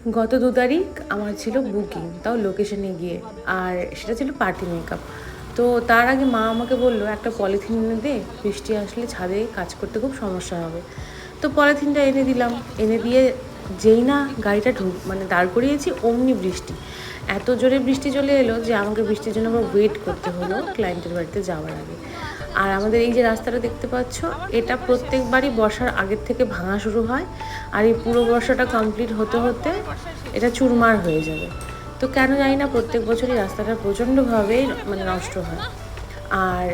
গত 2 তারিখ আমার ছিল বুকিং, তাও লোকেশনে গিয়ে, আর সেটা ছিল পার্টি মেকআপ। তো তার আগে মা আমাকে বললো একটা পলিথিন এনে দে, বৃষ্টি আসলে ছাদে কাজ করতে খুব সমস্যা হবে। তো পলিথিনটা এনে দিলাম, এনে দিয়ে যেই না গাড়িটা দাঁড় করিয়েছি অমনি বৃষ্টি, এত জোরে বৃষ্টি চলে এলো যে আমাকে বৃষ্টির জন্য আবার ওয়েট করতে হলো ক্লায়েন্টের বাড়িতে যাওয়ার আগে। আর আমাদের এই যে রাস্তাটা দেখতে পাচ্ছ, এটা প্রত্যেকবারই বর্ষার আগের থেকে ভাঙা শুরু হয়, আর এই পুরো বর্ষাটা কমপ্লিট হতে হতে এটা চুরমার হয়ে যাবে। তো কেন জানি না প্রত্যেক বছরই রাস্তাটা প্রচণ্ডভাবে নষ্ট হয়। আর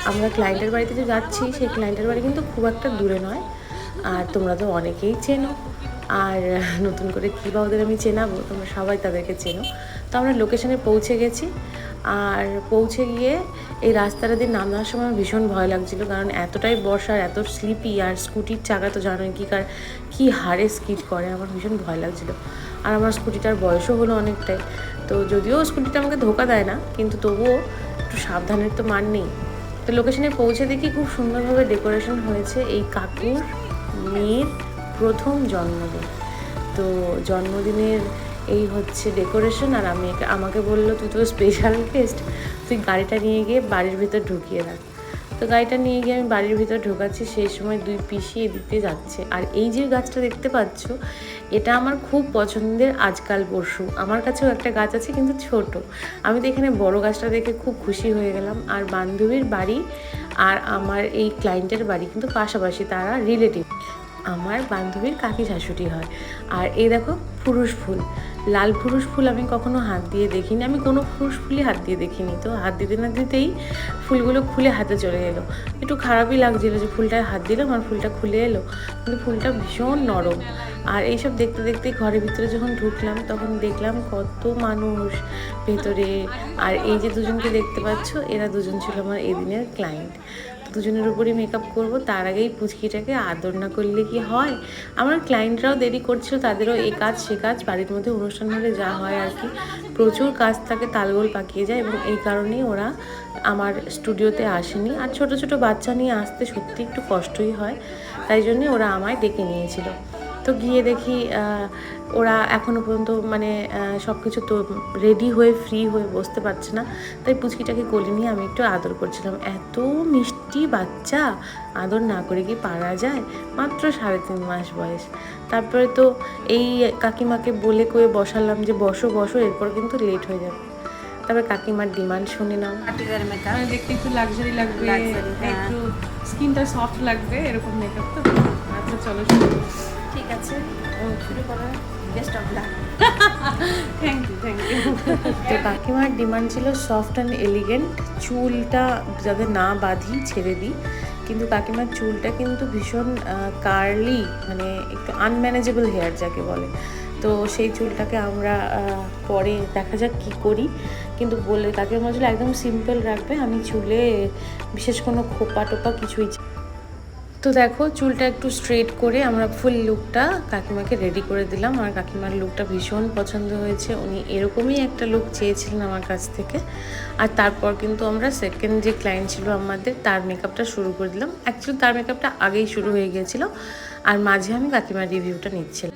আমরা ক্লায়েন্টের বাড়িতে যে যাচ্ছি, সেই ক্লায়েন্টের বাড়ি কিন্তু খুব একটা দূরে নয়, আর তোমরা তো অনেকেই চেনো, আর নতুন করে কী বা ওদের আমি চেনাবো, তোমরা সবাই তাদেরকে চেনো। তো আমরা লোকেশনে পৌঁছে গেছি, আর পৌঁছে গিয়ে এই রাস্তাটা দিয়ে নামার সময় ভীষণ ভয় লাগছিলো, কারণ এতটাই বর্ষার, এত স্লিপি, আর স্কুটির চাকা তো জানোই কী হারে স্কিড করে, আমার ভীষণ ভয় লাগছিলো। আর আমার স্কুটিটার বয়সও হলো অনেকটাই, তো যদিও স্কুটিটা আমাকে ধোকা দেয় না, কিন্তু তবুও একটু সাবধানের তো মান নেই। তো লোকেশনে পৌঁছে দেখি খুব সুন্দরভাবে ডেকোরেশন হয়েছে এই কাকুর মেয়ের প্রথম জন্মদিন। তো জন্মদিনের এই হচ্ছে ডেকোরেশন, আর আমাকে বললো তুই তো স্পেশাল গেস্ট, তুই গাড়িটা নিয়ে গিয়ে বাড়ির ভিতর ঢুকিয়ে রাখ। তো গাড়িটা নিয়ে গিয়ে আমি বাড়ির ভিতর ঢোকাচ্ছি, সেই সময় 2 পিসি এদিক দিয়ে যাচ্ছে। আর এই যে গাছটা দেখতে পাচ্ছ, এটা আমার খুব পছন্দের আজকাল পরশু। আমার কাছেও একটা গাছ আছে, কিন্তু ছোট। আমি তো এখানে বড় গাছটা দেখে খুব খুশি হয়ে গেলাম। আর বান্ধবীর বাড়ি আর আমার এই ক্লায়েন্টের বাড়ি কিন্তু পাশাপাশি, তারা রিলেটিভ। আমার বান্ধবীর কাকি শাশুড়ি হয়। আর এই দেখো পুরুষ ফুল, লাল পুরুষ ফুল আমি কখনো হাত দিয়ে দেখিনি, আমি কোনো পুরুষ ফুলই হাত দিয়ে দেখিনি। তো হাত দিতে না দিতেই ফুলগুলো খুলে হাতে চলে এলো। একটু খারাপই লাগছিলো যে ফুলটায় হাত দিলাম আর ফুলটা খুলে এলো, কিন্তু ফুলটা ভীষণ নরম। আর এইসব দেখতে দেখতে ঘরের ভিতরে যখন ঢুকলাম, তখন দেখলাম কত মানুষ ভেতরে। আর এই যে দুজনকে দেখতে পাচ্ছ, এরা দুজন ছিল আমার এদিনের ক্লায়েন্ট। দুজনের উপরই মেকআপ করবো, তার আগেই পুচকিটাকে আদর না করলে কি হয়। আমার ক্লায়েন্টরাও দেরি করছিল, তাদেরও এ কাজ সে কাজ, বাড়ির মধ্যে অনুষ্ঠান হলে যা হয় আর কি, প্রচুর কাজ থাকে, তালগোল পাকিয়ে যায়, এবং এই কারণেই ওরা আমার স্টুডিওতে আসেনি। আর ছোট ছোট বাচ্চা নিয়ে আসতে সত্যি একটু কষ্টই হয়, তাই জন্যে ওরা আমায় ডেকে নিয়েছিল। তো গিয়ে দেখি ওরা এখনও পর্যন্ত সব কিছু তো রেডি হয়ে ফ্রি হয়ে বসতে পারছে না, তাই পুচকিটাকে কোলে নিয়ে আমি একটু আদর করছিলাম। এত মিষ্টি বাচ্চা, আদর না করে কি পারা যায়, মাত্র 3.5 মাস বয়স। তারপরে তো এই কাকিমাকে বলে কয়ে বসালাম যে বসো বসো, এরপর কিন্তু লেট হয়ে যাবে। তারপরে কাকিমার ডিমান্ড শুনে নাও, দেখতে একটু লাক্সারি লাগবে, একটু স্কিনটা সফট লাগবে, এরকম মেকআপ। তো আচ্ছা চলো শুরু। ঠিক আছে, শুরু করার best of luck. Thank you. তো কাকিমার ডিমান্ড ছিল সফট অ্যান্ড এলিগেন্ট, চুলটা যাতে না বাঁধি, ছেড়ে দিই। কিন্তু কাকিমার চুলটা কিন্তু ভীষণ কার্লি, একটু আনম্যানেজেবল হেয়ার যাকে বলে। তো সেই চুলটাকে আমরা পরে দেখা যাক কী করি, কিন্তু বলে কাকিমা বলছিল একদম সিম্পল রাখবে, আমি চুলে বিশেষ কোনো খোপা টোপা কিছুই। তো দেখো চুলটা একটু স্ট্রেট করে আমরা ফুল লুকটা কাকিমাকে রেডি করে দিলাম। আর কাকিমার লুকটা ভীষণ পছন্দ হয়েছে, উনি এরকমই একটা লুক চেয়েছিলেন আমার কাছ থেকে। আর তারপর কিন্তু আমরা সেকেন্ড যে ক্লায়েন্ট ছিল আমাদের, তার মেকআপটা শুরু করে দিলাম। অ্যাকচুয়ালি তার মেকআপটা আগেই শুরু হয়ে গিয়েছিলো, আর মাঝে আমি কাকিমার রিভিউটা নিচ্ছিলাম।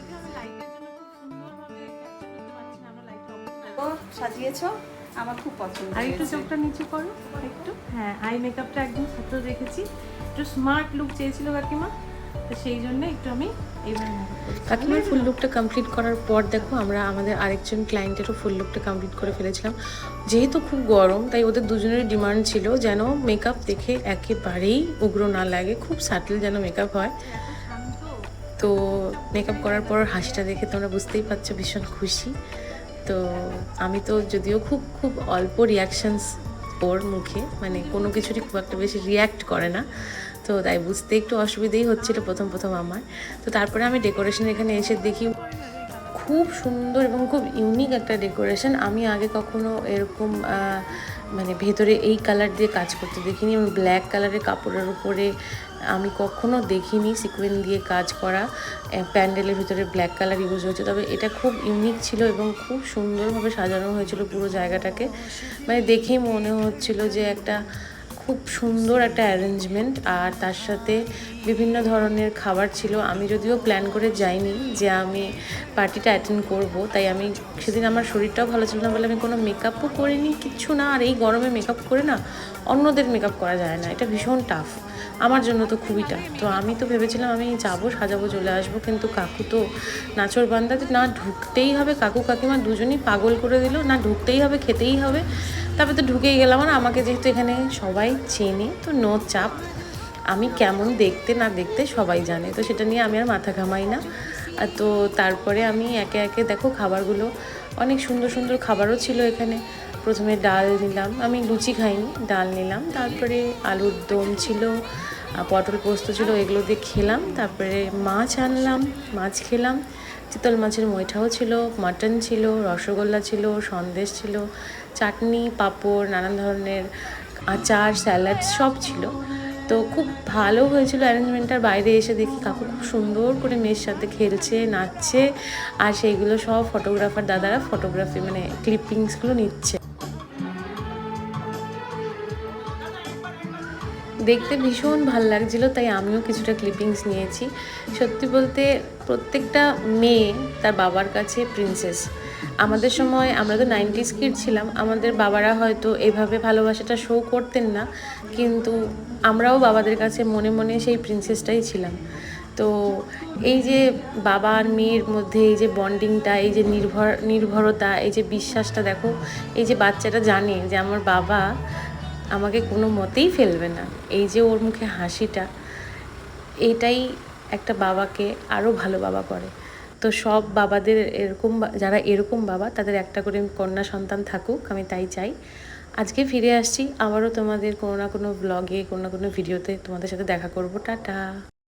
সাজিয়েছো, আমার খুব পছন্দ। আর একটু চোখটা নিচু করো একটু, হ্যাঁ, আই মেকআপটা একদম সাথে রেখেছি। একটু স্মার্ট লুক চেয়েছিল কাকিমা, তো সেই জন্য একটু আমি এইভাবে মেকআপ করি। কাকিমার ফুল লুকটা কমপ্লিট করার পর দেখো আমরা আমাদের আরেকজন ক্লায়েন্টেরও ফুল লুকটা কমপ্লিট করে ফেলেছিলাম। যেহেতু খুব গরম, তাই ওদের দুজনেরই ডিমান্ড ছিল যেন মেকআপ দেখে একেবারেই উগ্র না লাগে, খুব সাটল যেন মেকআপ হয়। তো মেকআপ করার পর হাসিটা দেখে তোমরা বুঝতেই পারছো ভীষণ খুশি। তো আমি তো যদিও খুব অল্প রিয়াকশানস ওর মুখে, কোনো কিছুরই খুব একটা বেশি রিয়্যাক্ট করে না, তো তাই বুঝতে একটু অসুবিধেই হচ্ছিলো প্রথম আমার। তো তারপরে আমি ডেকোরেশন এখানে এসে দেখি খুব সুন্দর এবং খুব ইউনিক একটা ডেকোরেশন। আমি আগে কখনো এরকম ভেতরে এই কালার দিয়ে কাজ করতে দেখিনি, এবং ব্ল্যাক কালারের কাপড়ের উপরে আমি কখনো দেখিনি সিকোয়েন দিয়ে কাজ করা। প্যান্ডেলের ভিতরে ব্ল্যাক কালার ইউজ হয়েছে, তবে এটা খুব ইউনিক ছিল এবং খুব সুন্দরভাবে সাজানো হয়েছিল পুরো জায়গাটাকে। দেখেই মনে হচ্ছিল যে একটা খুব সুন্দর একটা অ্যারেঞ্জমেন্ট, আর তার সাথে বিভিন্ন ধরনের খাবার ছিল। আমি যদিও প্ল্যান করে যাইনি যে আমি পার্টিটা অ্যাটেন্ড করব, তাই আমি সেদিন আমার শরীরটাও ভালো ছিল না বলে আমি কোনো মেকআপও করিনি, কিচ্ছু না। আর এই গরমে মেকআপ করে না অন্যদের মেকআপ করা যায় না, এটা ভীষণ টাফ, আমার জন্য তো খুবই টাফ। তো আমি তো ভেবেছিলাম আমি যাবো, সাজাবো, চলে আসবো, কিন্তু কাকু তো নাচর বান্দা, না ঢুকতেই হবে। কাকু কাকিমা দুজনেই পাগল করে দিল, না ঢুকতেই হবে, খেতেই হবে। তারপরে তো ঢুকেই গেলাম। আর আমাকে যেহেতু এখানে সবাই চেনে, তো নো চাপ, আমি কেমন দেখতে না দেখতে সবাই জানে, তো সেটা নিয়ে আমি আর মাথা ঘামাই না। আর তো তারপরে আমি একে একে দেখো খাবারগুলো, অনেক সুন্দর সুন্দর খাবারও ছিল এখানে। প্রথমে ডাল নিলাম, আমি লুচি খাইনি, ডাল নিলাম। তারপরে আলুর দম ছিল, পটল পোস্ত ছিল, এগুলো দিয়ে খেলাম। তারপরে মাছ আনলাম, মাছ খেলাম। চিতল মাছের মুইঠাও ছিল, মাটন ছিল, রসগোল্লা ছিল, সন্দেশ ছিল, চাটনি, পাঁপড়, নানান ধরনের আচার, স্যালাড সব ছিল। তো খুব ভালো হয়েছিল অ্যারেঞ্জমেন্টটার। বাইরে এসে দেখি কাকু খুব সুন্দর করে মেয়ের সাথে খেলছে, নাচছে, আর সেইগুলো সব ফটোগ্রাফার দাদারা ফটোগ্রাফি মানে ক্লিপিংসগুলো নিচ্ছে। দেখতে ভীষণ ভাল লাগছিল, তাই আমিও কিছুটা ক্লিপিংস নিয়েছি। সত্যি বলতে প্রত্যেকটা মেয়ে তার বাবার কাছে প্রিন্সেস। আমাদের সময় আমরা তো 90s কিড ছিলাম, আমাদের বাবারা হয়তো এভাবে ভালোবাসাটা শো করতেন না, কিন্তু আমরাও বাবাদের কাছে মনে মনে সেই প্রিন্সেসটাই ছিলাম। তো এই যে বাবা আর মেয়ের মধ্যে এই যে বন্ডিংটা, এই যে নির্ভরতা, এই যে বিশ্বাসটা, দেখো এই যে বাচ্চাটা জানে যে আমার বাবা আমাকে কোনো মতেই ফেলবে না, এই যে ওর মুখে হাসিটা, এটাই একটা বাবাকে আরও ভালো বাবা করে। তো সব বাবাদের এরকম, যারা এরকম বাবা তাদের একটা করে কন্যা সন্তান থাকুক, আমি তাই চাই। আজকে ফিরে আসছি আবারও তোমাদের কোনো না কোনো ব্লগে, কোনো না কোনো ভিডিওতে তোমাদের সাথে দেখা করবো। টাটা।